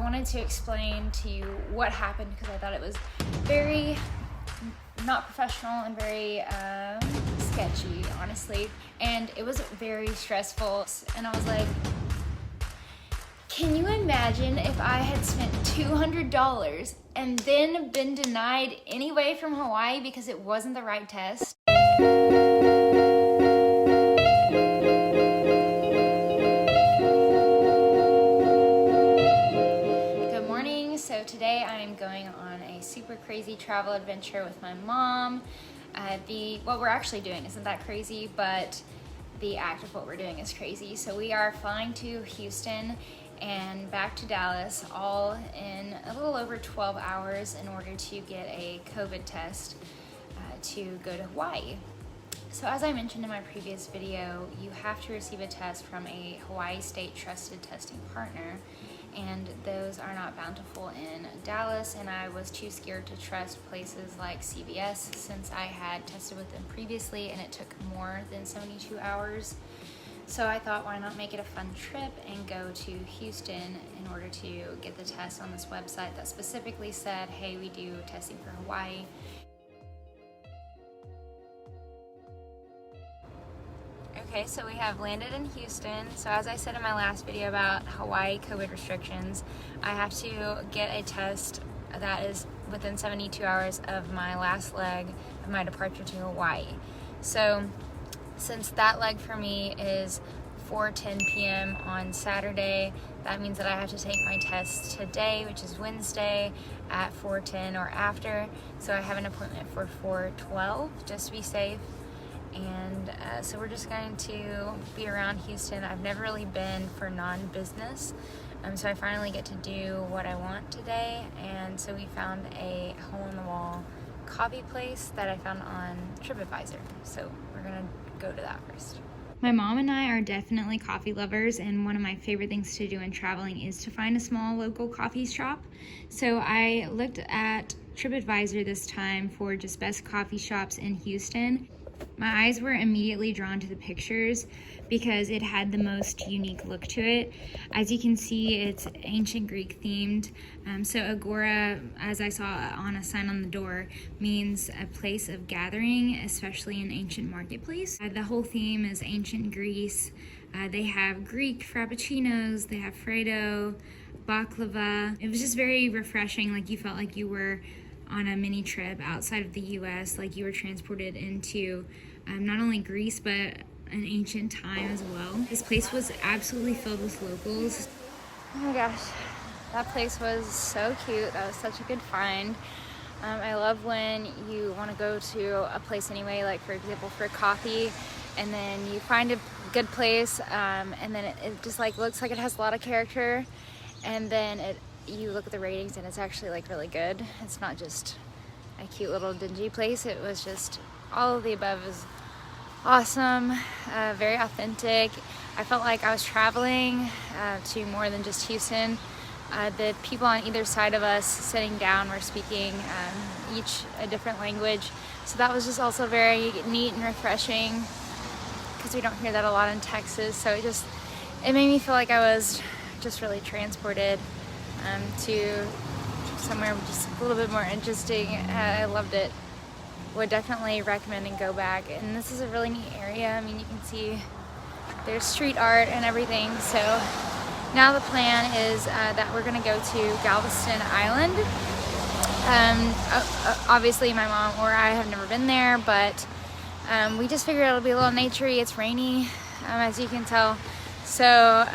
wanted to explain to you what happened because I thought it was very not professional and very sketchy, honestly. And it was very stressful. And I was like, can you imagine if I had spent $200 and then been denied anyway from Hawaii because it wasn't the right test? Good morning. So today I am going on a super crazy travel adventure with my mom. What we're actually doing isn't that crazy, but the act of what we're doing is crazy. So we are flying to Houston and back to Dallas, all in a little over 12 hours in order to get a COVID test to go to Hawaii. So as I mentioned in my previous video, you have to receive a test from a Hawaii state trusted testing partner, and those are not bountiful in Dallas, and I was too scared to trust places like CVS since I had tested with them previously and it took more than 72 hours. So I thought, why not make it a fun trip and go to Houston in order to get the test on this website that specifically said, hey, we do testing for Hawaii. Okay, so we have landed in Houston. So as I said in my last video about Hawaii COVID restrictions, I have to get a test that is within 72 hours of my last leg of my departure to Hawaii. So since that leg for me is 4:10 p.m. on Saturday, that means that I have to take my test today, which is Wednesday, at 4:10 or after. So I have an appointment for 4:12 just to be safe. And so we're just going to be around Houston. I've never really been for non-business, so I finally get to do what I want today. And so we found a hole-in-the-wall coffee place that I found on TripAdvisor. So we're gonna go to that first. My mom and I are definitely coffee lovers, and one of my favorite things to do in traveling is to find a small local coffee shop. So I looked at TripAdvisor this time for just best coffee shops in Houston. My eyes were immediately drawn to the pictures because it had the most unique look to it. As you can see, it's ancient Greek themed. So Agora, as I saw on a sign on the door, means a place of gathering, especially an ancient marketplace. The whole theme is ancient Greece. They have Greek frappuccinos, they have Fredo, baklava. It was just very refreshing, like you felt like you were on a mini trip outside of the US, like you were transported into not only Greece but an ancient time as well. This place was absolutely filled with locals. Oh my gosh, that place was so cute. That was such a good find. I love when you want to go to a place anyway, like for example for coffee, and then you find a good place and then it just like looks like it has a lot of character, and then you look at the ratings and it's actually like really good. It's not just a cute little dingy place. It was just all of the above is awesome, very authentic. I felt like I was traveling to more than just Houston. The people on either side of us sitting down were speaking each a different language. So that was just also very neat and refreshing because we don't hear that a lot in Texas. So it made me feel like I was just really transported to somewhere just a little bit more interesting. I loved it. Would definitely recommend and go back. And this is a really neat area. I mean, you can see there's street art and everything. So now the plan is that we're gonna go to Galveston Island. Obviously my mom or I have never been there, but we just figured it'll be a little naturey. It's rainy, as you can tell. So,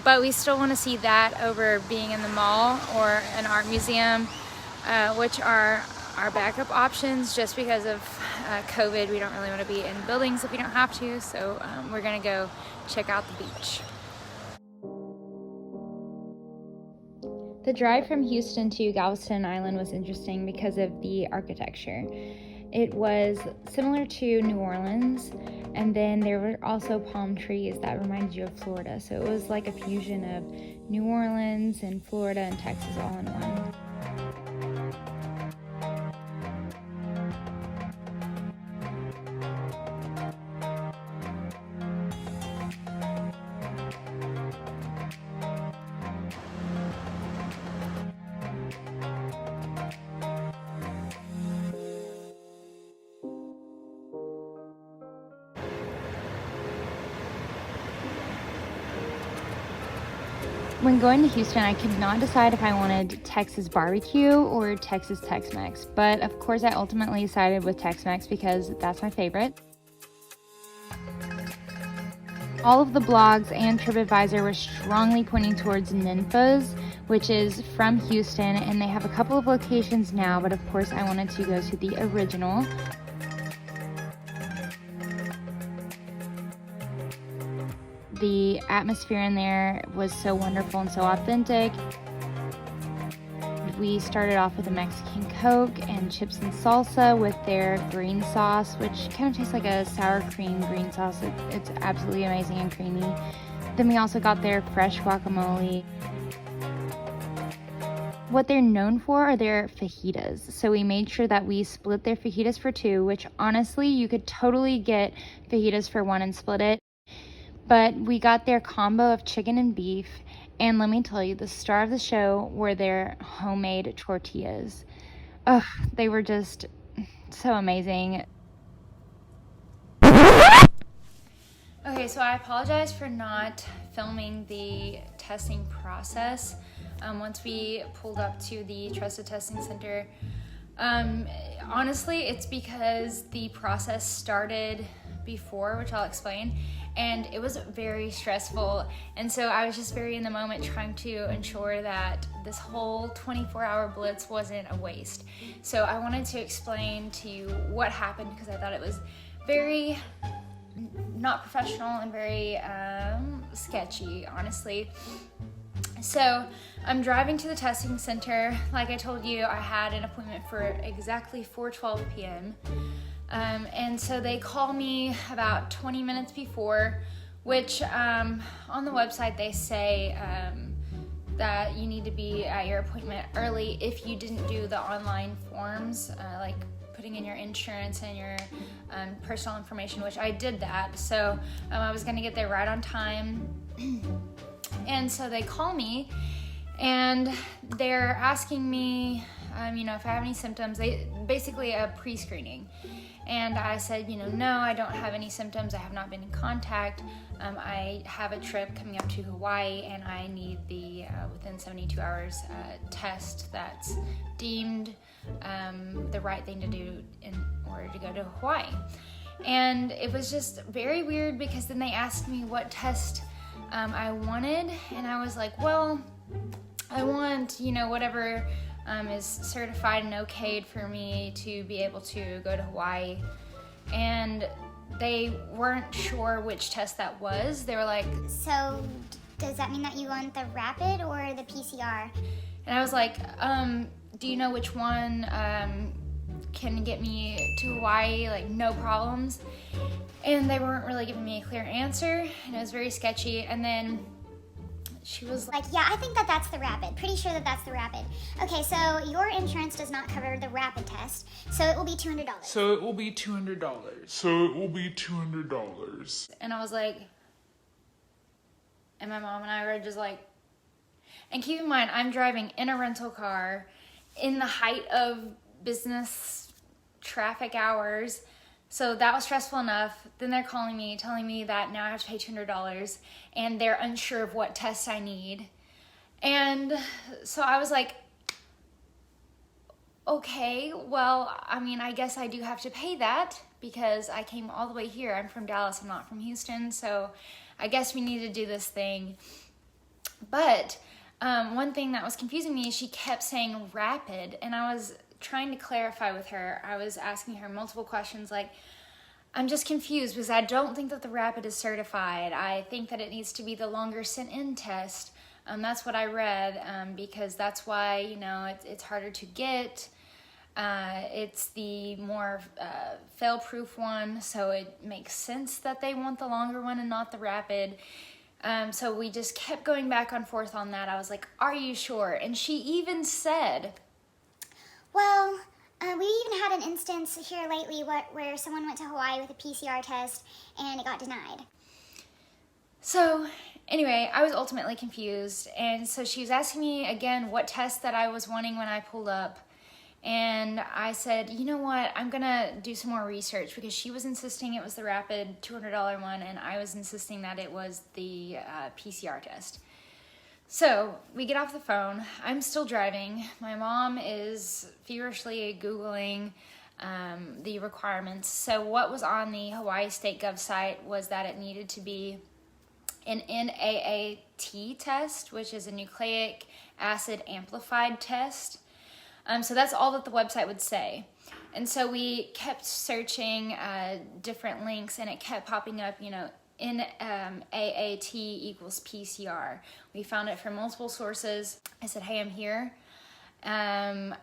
but we still want to see that over being in the mall or an art museum, which are our backup options just because of COVID. We don't really want to be in buildings if we don't have to, so we're going to go check out the beach. The drive from Houston to Galveston Island was interesting because of the architecture. It was similar to New Orleans, and then there were also palm trees that reminded you of Florida. So it was like a fusion of New Orleans and Florida and Texas all in one. When going to Houston, I could not decide if I wanted Texas barbecue or Texas Tex-Mex, but of course I ultimately sided with Tex-Mex because that's my favorite. All of the blogs and TripAdvisor were strongly pointing towards Ninfa's, which is from Houston, and they have a couple of locations now, but of course I wanted to go to the original. The atmosphere in there was so wonderful and so authentic. We started off with a Mexican Coke and chips and salsa with their green sauce, which kind of tastes like a sour cream green sauce. It's absolutely amazing and creamy. Then we also got their fresh guacamole. What they're known for are their fajitas. So we made sure that we split their fajitas for two, which honestly, you could totally get fajitas for one and split it. But we got their combo of chicken and beef, and let me tell you, the star of the show were their homemade tortillas. Ugh, they were just so amazing. Okay, so I apologize for not filming the testing process once we pulled up to the Trusted Testing Center. Honestly, it's because the process started before, which I'll explain, and it was very stressful, and so I was just very in the moment trying to ensure that this whole 24-hour blitz wasn't a waste. So I wanted to explain to you what happened because I thought it was very not professional and very sketchy, honestly. So I'm driving to the testing center. Like I told you, I had an appointment for exactly 4:12 p.m. And so they call me about 20 minutes before, which on the website they say that you need to be at your appointment early if you didn't do the online forms, like putting in your insurance and your personal information, which I did that. So I was gonna get there right on time. And so they call me and they're asking me, if I have any symptoms. Basically a pre-screening. And I said, no, I don't have any symptoms. I have not been in contact. I have a trip coming up to Hawaii, and I need the within 72 hours test that's deemed the right thing to do in order to go to Hawaii. And it was just very weird because then they asked me what test I wanted, and I was like, well, I want, whatever is certified and okayed for me to be able to go to Hawaii. And they weren't sure which test that was. They were like, so does that mean that you want the rapid or the PCR? And I was like, do you know which one can get me to Hawaii, like no problems? And they weren't really giving me a clear answer, and it was very sketchy. And then she was like, yeah, I think that's the rapid. Pretty sure that's the rapid. Okay, so your insurance does not cover the rapid test, so it will be $200. So it will be $200. And I was like, and my mom and I were just like, and keep in mind, I'm driving in a rental car in the height of business traffic hours. So that was stressful enough. Then they're calling me, telling me that now I have to pay $200, and they're unsure of what tests I need. And so I was like, okay, well, I guess I do have to pay that because I came all the way here. I'm from Dallas, I'm not from Houston, so I guess we need to do this thing. But one thing that was confusing me is she kept saying rapid, and I was trying to clarify with her. I was asking her multiple questions like, I'm just confused because I don't think that the rapid is certified. I think that it needs to be the longer sent in test. That's what I read because that's why, it's harder to get. It's the more fail-proof one, so it makes sense that they want the longer one and not the rapid. So we just kept going back and forth on that. I was like, are you sure? And she even said, well, we even had an instance here lately where someone went to Hawaii with a PCR test and it got denied. So anyway, I was ultimately confused. And so she was asking me again what test that I was wanting when I pulled up. And I said, you know what, I'm gonna do some more research because she was insisting it was the rapid $200 one and I was insisting that it was the PCR test. So we get off the phone. I'm still driving. My mom is feverishly Googling the requirements. So what was on the Hawaii State Gov site was that it needed to be an NAAT test, which is a nucleic acid amplified test. So that's all that the website would say. And so we kept searching different links, and it kept popping up, you know, NAAT equals PCR. We found it from multiple sources. I said, hey, I'm here. And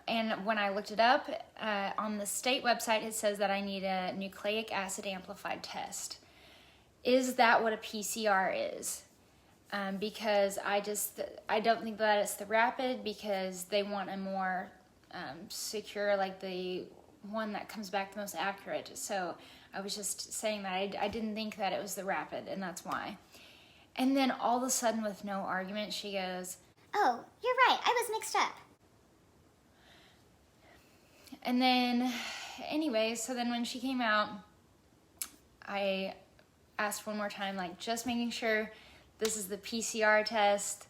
when I looked it up, on the state website, it says that I need a nucleic acid amplified test. Is that what a PCR is? Because I don't think that it's the rapid, because they want a more secure, like the one that comes back the most accurate. So I was just saying that I didn't think that it was the rapid, and that's why. And then all of a sudden, with no argument, she goes, Oh, you're right. I was mixed up. and then anyway, so then when she came out, I asked one more time, like, just making sure this is the PCR test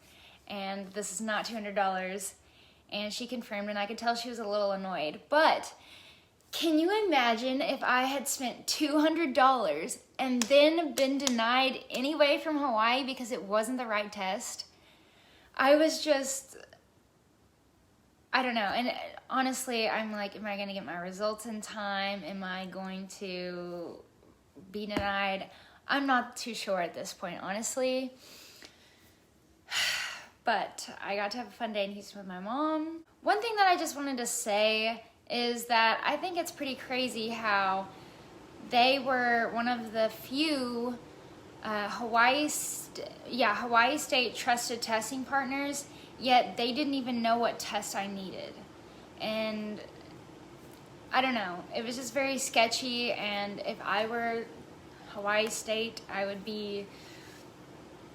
and this is not $200. And she confirmed, and I could tell she was a little annoyed. But can you imagine if I had spent $200 and then been denied anyway from Hawaii because it wasn't the right test? I was just, I don't know. And honestly, I'm like, am I going to get my results in time? Am I going to be denied? I'm not too sure at this point, honestly. But I got to have a fun day in Houston with my mom. One thing that I just wanted to say is that I think it's pretty crazy how they were one of the few Hawaii State trusted testing partners, yet they didn't even know what test I needed. And I don't know, it was just very sketchy, and if I were Hawaii State, I would be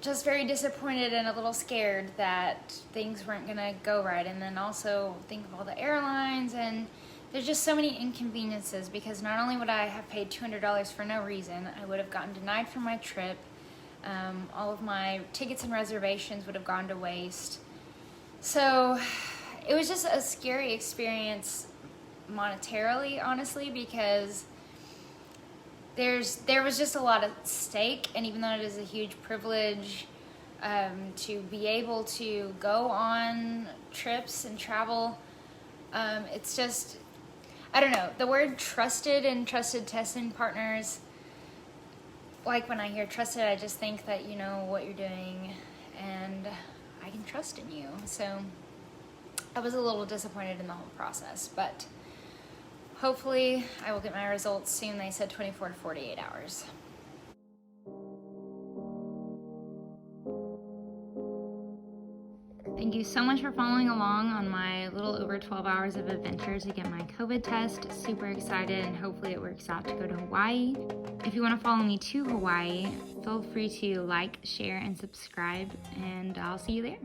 just very disappointed and a little scared that things weren't gonna go right. And then also think of all the airlines, and there's just so many inconveniences, because not only would I have paid $200 for no reason, I would have gotten denied for my trip. All of my tickets and reservations would have gone to waste. So it was just a scary experience monetarily, honestly, because there was just a lot at stake. And even though it is a huge privilege to be able to go on trips and travel, it's just, I don't know, the word trusted and trusted testing partners, like when I hear trusted, I just think that you know what you're doing and I can trust in you. So I was a little disappointed in the whole process, but hopefully I will get my results soon. They said 24 to 48 hours. Thank you so much for following along on my little over 12 hours of adventure to get my COVID test. Super excited, and hopefully it works out to go to Hawaii. If you want to follow me to Hawaii, feel free to like, share, and subscribe, and I'll see you there.